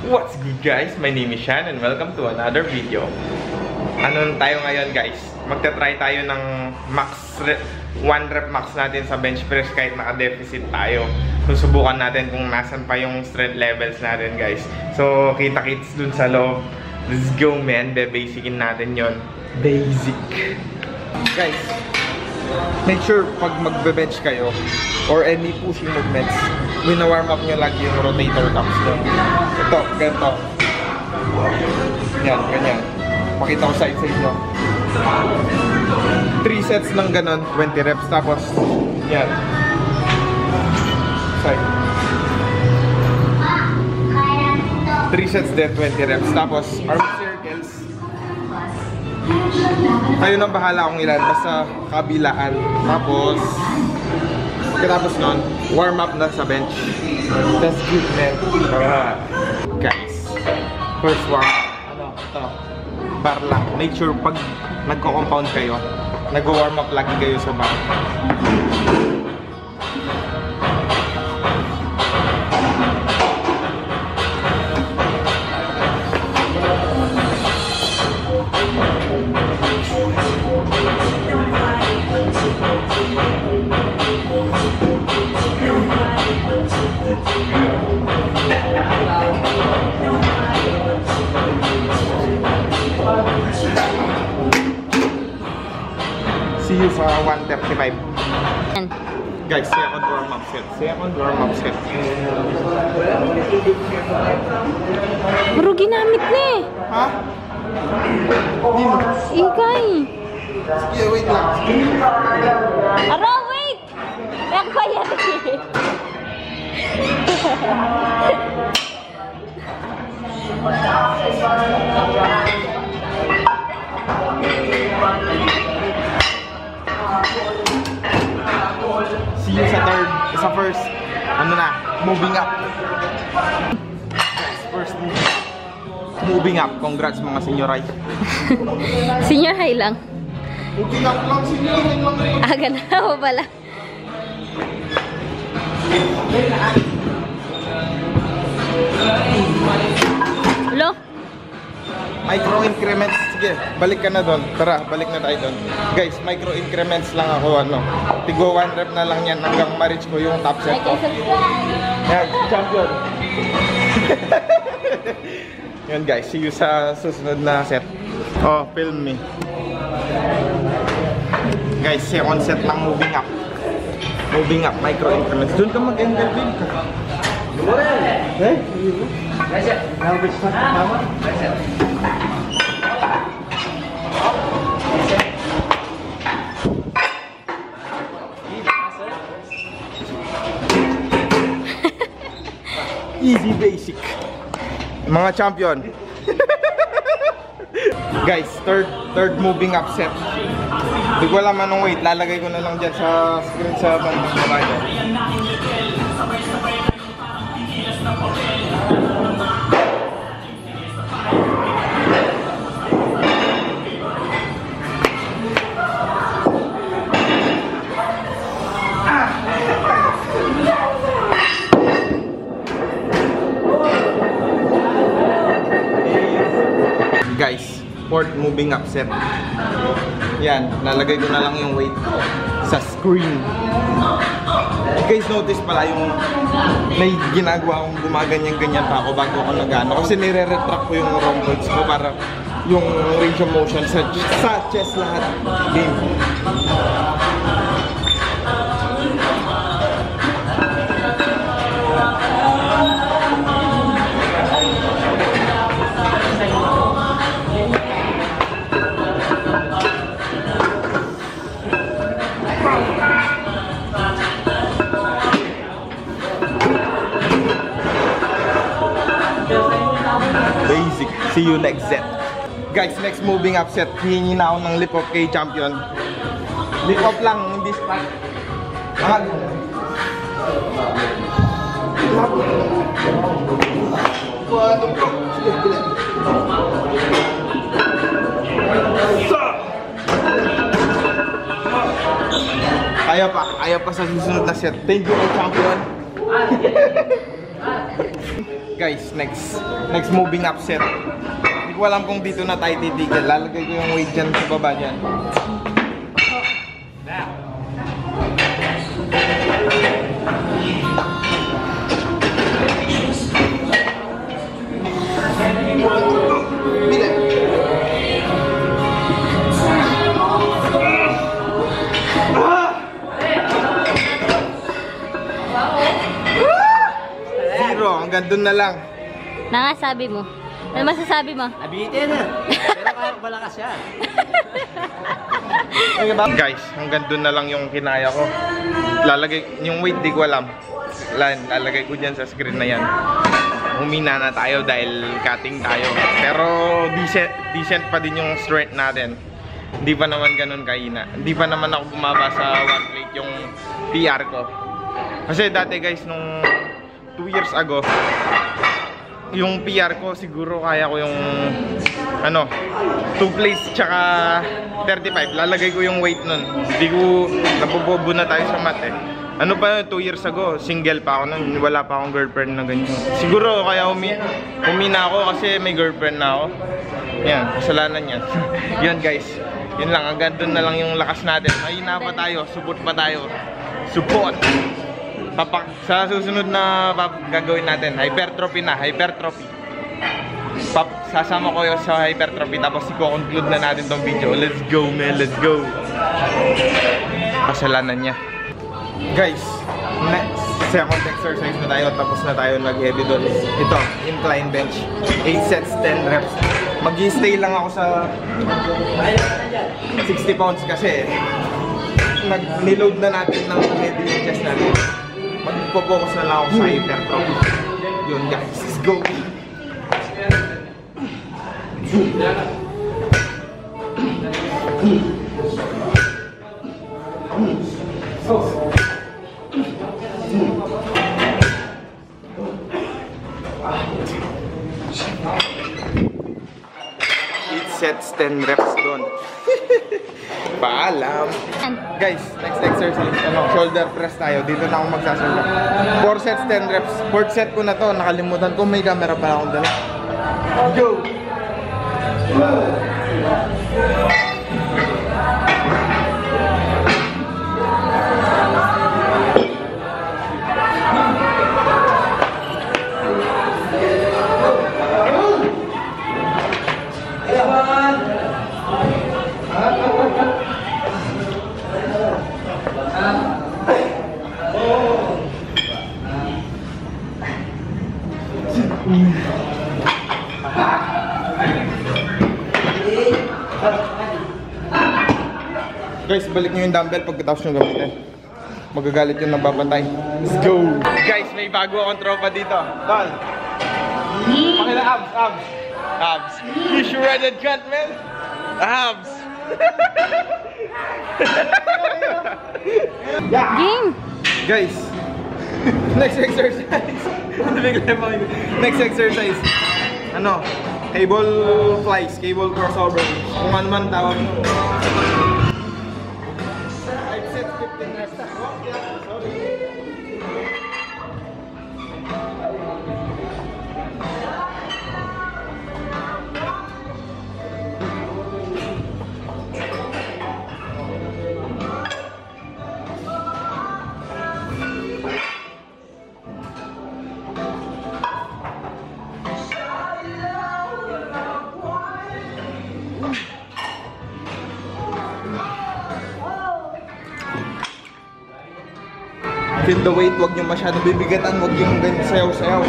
What's good guys? My name is Shan and welcome to another video. Ano tayo ngayon guys? Magta-try tayo ng max 1 rep max natin sa bench press kahit naka-deficit tayo. Susubukan natin kung nasan pa yung strength levels natin guys. So kita-kits dun sa loob. Let's go man, be-basicin natin yon. Basic. Guys, make sure pag magbe-bench kayo or any pushing movements, wina-warm up nyo lagi yung rotator cuffs nyo. Ito, ganito. Yan, ganyan. Pakita ko side sa inyo. 3 sets ng ganon, 20 reps. Tapos, yan. Side. 3 sets din, 20 reps. Tapos, arm circles. Kayo nang bahala kung ilan. Basta kabilaan. Tapos, pagkatapos nun, warm up na sa bench. That's good, man. Guys, first warm up. Ano? Ito. Bar lang. Make sure pag nagko-compound kayo, nag-warm up lagi kayo sa bar. See you sa 135. Guys, second warm up set. Second warm up set. Bro, ginamit na eh. Ha? Nino? Ikay. Sige, wait lang. Aro, wait! Reak pa yan eh. See you sa third. Sa first. Ano na? Moving up. Guys, first moving up. Congrats mga senyoray. Senior high lang. Moving up lang, senior high lang. Aga na ako pala. Hello? Micro increments. Sige, balik ka na doon. Tara, balik na tayo doon. Guys, micro increments lang ako. Ano, tigo 1 rep na lang yan hanggang ma-reach ko yung top set ko. Yan, champion. Yan guys, see you sa susunod na set. Oh, film me. Guys, second set lang moving up. Moving up, micro increments. Doon ka mag-intervene ka. Eh? Easy basic. Mga champion. Guys, third moving up set. Hindi ko alam anong weight. Lalagay ko na lang dyan sa screen sa bandang babae. Guys, fourth moving up set. Yan, lalagay ko na lang yung weight sa screen. You guys notice pala yung may ginagawa akong gumaganyan-ganyan pa ako bago ako nag-ano. Kasi nire-retract ko yung rhomboids ko para yung range of motion sa chest lahat. Game. Basic. See you next set. Guys, next moving up set. Hihingi na ako ng lip up kay champion. Lip up lang, hindi squat. Kaya pa sa susunod na set. Thank you, champion. guys, next moving up set. Hindi ko alam kung dito na tayo titigil. Lalagay ko yung weight dyan sa baba dyan. Hanggang doon na lang. Nangasabi mo. Ano masasabi mo? Abitin na. Pero parang malakas siya. Guys, hanggang doon na lang yung kinaya ko. Lalagay, yung weight di ko alam. Lalagay ko dyan sa screen na yan. Humina na tayo dahil cutting tayo. Pero decent pa din yung strength natin. Hindi pa naman ganun kahina. Hindi pa naman ako bumaba sa 1 plate yung PR ko. Kasi dati guys, nung 2 years ago, yung PR ko siguro kaya ko yung 2 plates tsaka 35. Lalagay ko yung weight nun. Hindi ko nabobobo na tayo sa mat eh. Ano pa 2 years ago, single pa ako nun. Wala pa akong girlfriend na ganyan. Siguro kaya humina ako kasi may girlfriend na ako. Yan, kasalanan yan. Yun guys, yun lang. Hanggang dun na lang yung lakas natin. Mahina pa tayo, support pa tayo. Support! Sa susunod na gagawin natin, hypertrophy na, hypertrophy. Sasama ko yung sa hypertrophy tapos i-conclude na natin tong video. Let's go man, let's go. Kasalanan niya. Guys, next second exercise na tayo, tapos na tayo nag-heavy doon. Ito, incline bench, 8 sets, 10 reps. Mag-i-stay lang ako sa 60 pounds kasi niload na natin ng heavy yung chest natin. Magpo-focus na lang ako sa hypertrophy. Yun guys, let's go! Sets, 10 reps doon. Paalam. Guys, next exercise, shoulder press tayo. Dito na ako magsasalita. 4 sets, 10 reps. 4th set ko na to. Nakalimutan ko, may camera pa akong dala. Go! Guys, balik nyo yung dumbbell pagkatapos nyo gamitin. Magagalit yung nababantay. Let's go! Guys, may bago akong tropa dito. Tol! Pakila abs, abs! Abs! You shredded cut, man! Abs! Game! Guys! Next exercise! Next exercise! Cable flies, cable crossover. Kung ano man tawag mo. 5 sets, 15 reps. Sorry. Feel the weight, wag nyo masyadong bibigatan, wag yung ganyan sayaw-sayaw.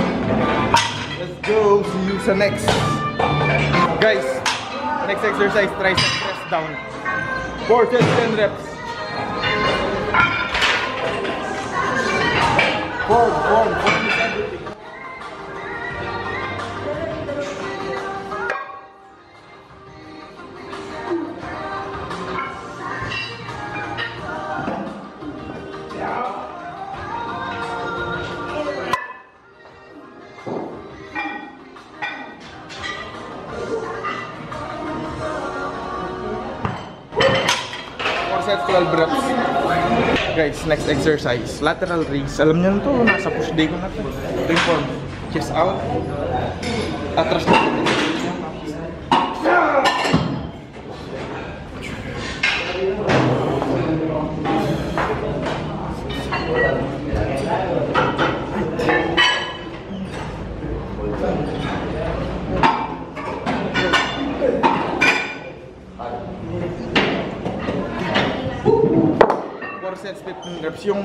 Let's go, see you sa next. Guys, next exercise, tricep press down. 4 sets, 10 reps. Form. Sets, 12 reps. Guys, next exercise, lateral raise. Alam niyo na to, nasa push day ko na to. Ito yung form. chest out. Atras na. Sets 15 reps yung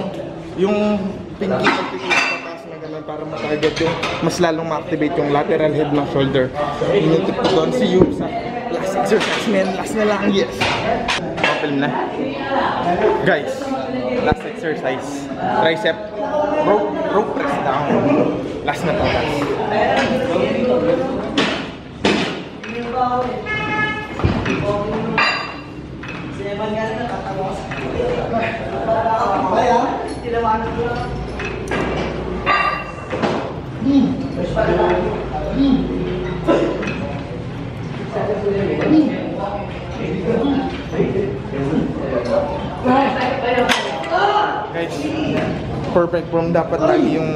pinky pagtitis pataas na ganun para ma-target yung mas lalong ma-activate yung lateral head ng shoulder. Yun yung tip ko doon. See you sa last exercise, man. Last na lang, yes. Film na. Guys, last exercise. Tricep rope press down. Last na to, guys. Guys, perfect form dapat lagi yung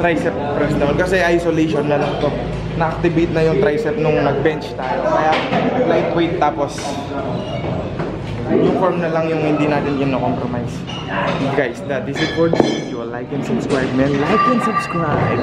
tricep press down kasi isolation na lang to. Na-activate na yung tricep nung nag-bench tayo. Kaya lightweight tapos yung form na lang yung hindi natin yun na-compromise. Guys, that is it for this video. Like and subscribe, man. Like and subscribe.